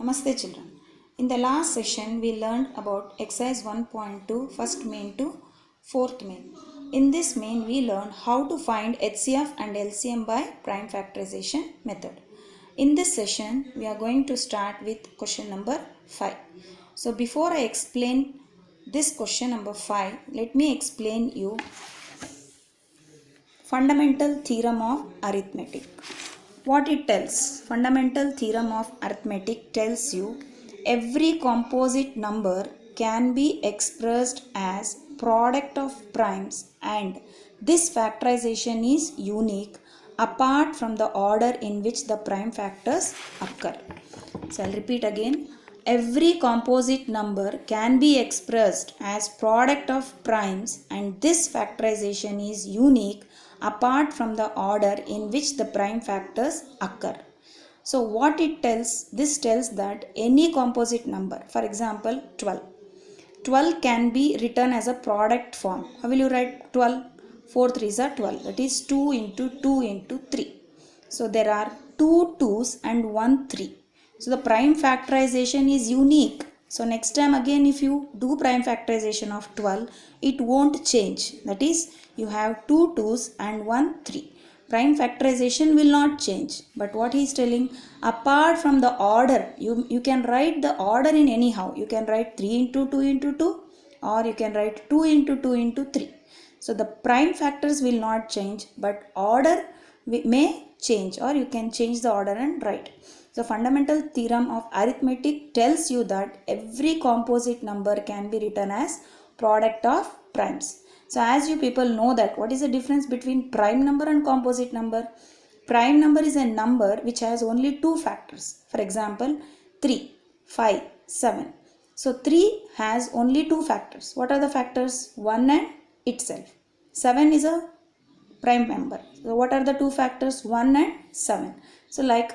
Namaste children. In the last session we learned about exercise 1.2 first main to fourth main. In this main we learned how to find HCF and LCM by prime factorization method. In this session we are going to start with question number 5. So before I explain this question number 5, let me explain you fundamental theorem of arithmetic. What it tells? Fundamental theorem of arithmetic tells you every composite number can be expressed as product of primes and this factorization is unique apart from the order in which the prime factors occur. So I'll repeat again. Every composite number can be expressed as product of primes and this factorization is unique apart from the order in which the prime factors occur. So what it tells? This tells that any composite number, for example 12. 12 can be written as a product form. How will you write 12? 4 3s are 12. That is 2 into 2 into 3. So there are 2 2's and 1 3. So the prime factorization is unique. So next time again if you do prime factorization of 12, it won't change. That is, you have 2 2's and 1 3. Prime factorization will not change. But what he is telling, apart from the order, you can write the order in anyhow. You can write 3 into 2 into 2 or you can write 2 into 2 into 3. So the prime factors will not change, but order may change, or you can change the order and write. So fundamental theorem of arithmetic tells you that every composite number can be written as product of primes. So as you people know that, what is the difference between prime number and composite number? Prime number is a number which has only two factors. For example, 3, 5, 7. So 3 has only two factors. What are the factors? 1 and itself. 7 is a prime number. So what are the two factors? 1 and 7. So like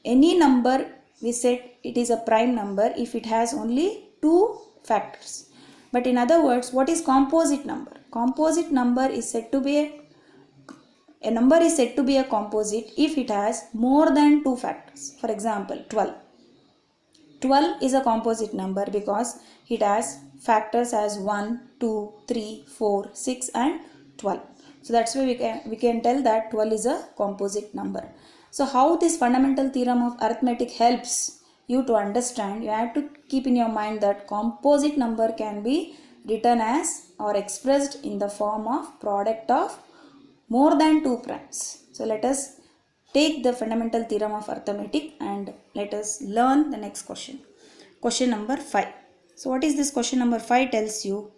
any number, we said it is a prime number if it has only two factors. But in other words, what is composite number? Composite number is said to be a number is said to be a composite if it has more than two factors. For example, 12. 12 is a composite number because it has factors as 1, 2, 3, 4, 6 and 12. So that's why we can tell that 12 is a composite number. So how this fundamental theorem of arithmetic helps you to understand, you have to keep in your mind that composite number can be written as or expressed in the form of product of more than two primes. So let us take the fundamental theorem of arithmetic and let us learn the next question. Question number 5. So what is this question number 5 tells you?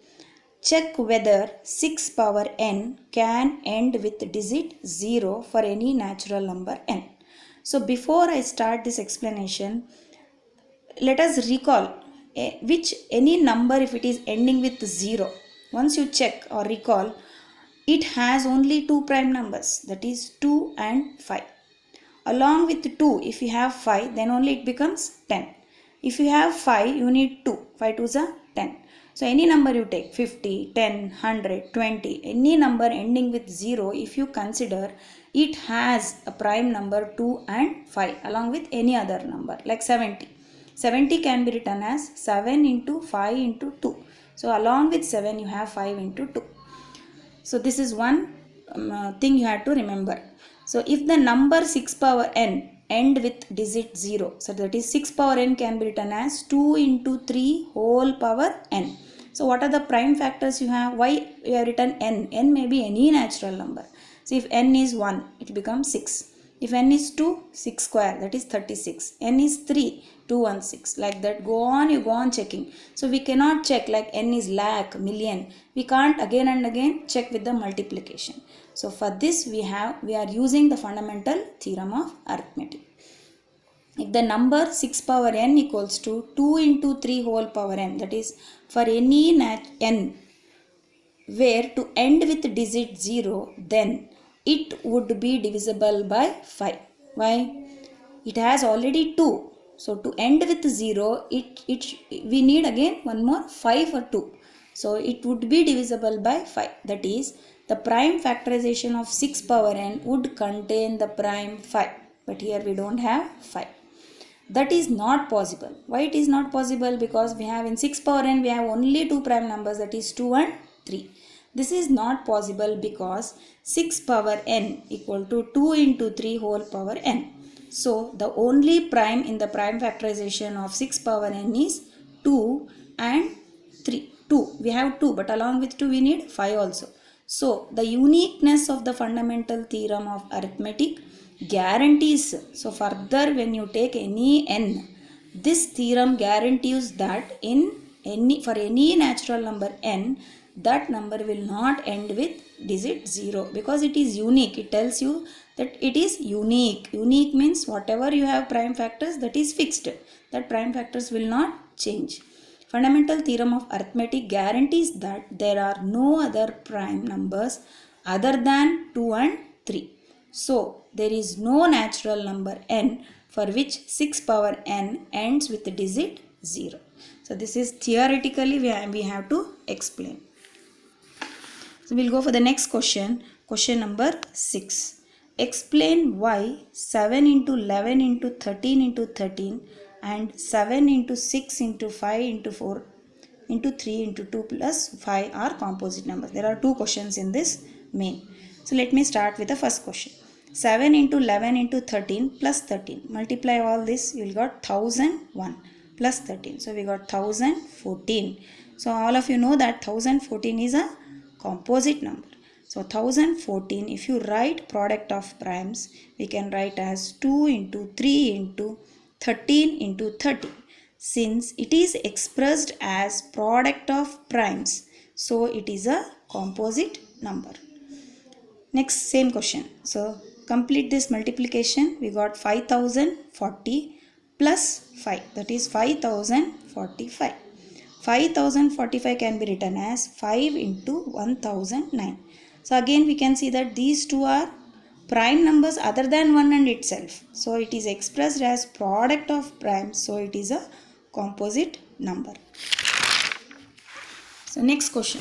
Check whether 6 power n can end with digit 0 for any natural number n. So before I start this explanation, let us recall any number if it is ending with 0. Once you check or recall, it has only two prime numbers, that is 2 and 5. Along with 2, if you have 5, then only it becomes 10. If you have 5, you need 2. 5 2s are 10. So any number you take, 50, 10, 100, 20, any number ending with 0, if you consider, it has a prime number 2 and 5 along with any other number like 70. 70 can be written as 7 into 5 into 2. So along with 7 you have 5 into 2. So this is one thing you have to remember. So if the number 6 power n end with digit 0, so that is 6 power n can be written as 2 into 3 whole power n. So what are the prime factors you have? Why you have written n? N may be any natural number. So if n is 1, it becomes 6. If n is 2, 6 square, that is 36. n is 3, 216. Like that, you go on checking. So we cannot check like n is lakh, million. We can't again and again check with the multiplication. So for this we are using the fundamental theorem of arithmetic. If the number 6 power n equals to 2 into 3 whole power n, that is for any n where to end with digit 0, then it would be divisible by 5. Why? It has already 2. So to end with 0, we need again one more 5 for 2. So it would be divisible by 5. That is, the prime factorization of 6 power n would contain the prime 5. But here we don't have 5. That is not possible. Why it is not possible? Because we have in 6 power n we have only two prime numbers, that is 2 and 3. This is not possible because 6 power n equal to 2 into 3 whole power n. So the only prime in the prime factorization of 6 power n is 2 and 3. 2. We have 2, but along with 2 we need 5 also. So the uniqueness of the fundamental theorem of arithmetic guarantees. So further when you take any n, this theorem guarantees that for any natural number n, that number will not end with digit 0 because it is unique. It tells you that it is unique. Unique means whatever you have prime factors, that is fixed. That prime factors will not change. Fundamental theorem of arithmetic guarantees that there are no other prime numbers other than 2 and 3. So, there is no natural number n for which 6 power n ends with the digit 0. So, this is theoretically we have to explain. So, we will go for the next question. Question number 6. Explain why 7 into 11 into 13 into 13 and 7 into 6 into 5 into 4 into 3 into 2 plus 5 are composite numbers. There are two questions in this main. So let me start with the first question. 7 into 11 into 13 plus 13. Multiply all this, you will got 1001 plus 13. So we got 1014. So all of you know that 1014 is a composite number. So 1014, if you write product of primes, we can write as 2 into 3 into 13 into 30. Since it is expressed as product of primes, so it is a composite number. Next, same question. So complete this multiplication. We got 5040 plus 5, that is 5045. 5045 can be written as 5 into 1009. So again we can see that these two are prime numbers other than 1 and itself. So it is expressed as product of primes. So it is a composite number. So next question.